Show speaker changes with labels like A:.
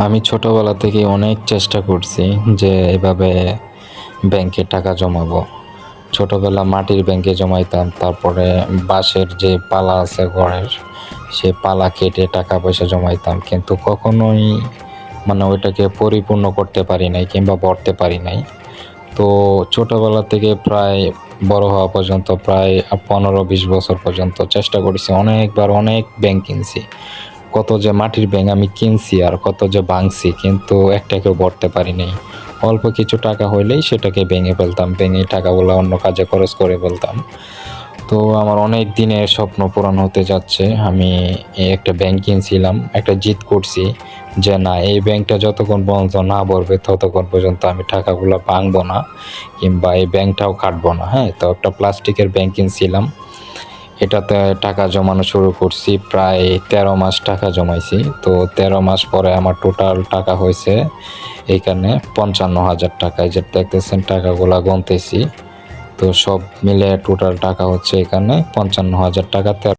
A: আমি ছোটবেলা থেকে অনেক চেষ্টা করছি যে এভাবে ব্যাংকে টাকা জমাবো। ছোটবেলা মাটির ব্যাংকে জমাইতাম, তারপরে বাঁশের যে পালা আছে ঘরের, সে পালা কেটে টাকা পয়সা জমাইতাম, কিন্তু কখনোই ওইটাকে পরিপূর্ণ করতে পারি নাই কিংবা ভরতে পারি নাই। তো ছোটবেলা থেকে প্রায় বড় হওয়া পর্যন্ত প্রায় 15-20 বছর পর্যন্ত চেষ্টা করেছি, অনেকবার অনেক ব্যাংক কিনছি। কত যে মাটির ব্যাংক আমি কিনছি আর কত যে ভাঙছি, কিন্তু একটাকেও ভরতে পারি নাই। অল্প কিছু টাকা হইলেই সেটাকে ভেঙে ফেলতাম, ভেঙে টাকাগুলো অন্য কাজে খরচ করে ফেলতাম। তো আমার অনেক দিনের স্বপ্ন পূরণ হতে যাচ্ছে। আমি একটা ব্যাংক কিনছিলাম, একটা জিদ করছি যে না, এই ব্যাংকটা যতক্ষণ পর্যন্ত না ভরবে ততক্ষণ পর্যন্ত আমি টাকাগুলো ভাঙবো না কিংবা এই ব্যাংকটাও কাটবো না। হ্যাঁ, তো একটা প্লাস্টিকের ব্যাংক কিনছিলাম, এটাতে টাকা জমানো শুরু করছি। প্রায় 13 মাস টাকা জমাইছি। তো 13 মাস পরে আমার টোটাল টাকা হয়েছে এইখানে 55,000 টাকা। এই যে দেখতেছেন টাকাগুলা গুনতেছি, তো সব মিলে টোটাল টাকা হচ্ছে এখানে 55,000 টাকা।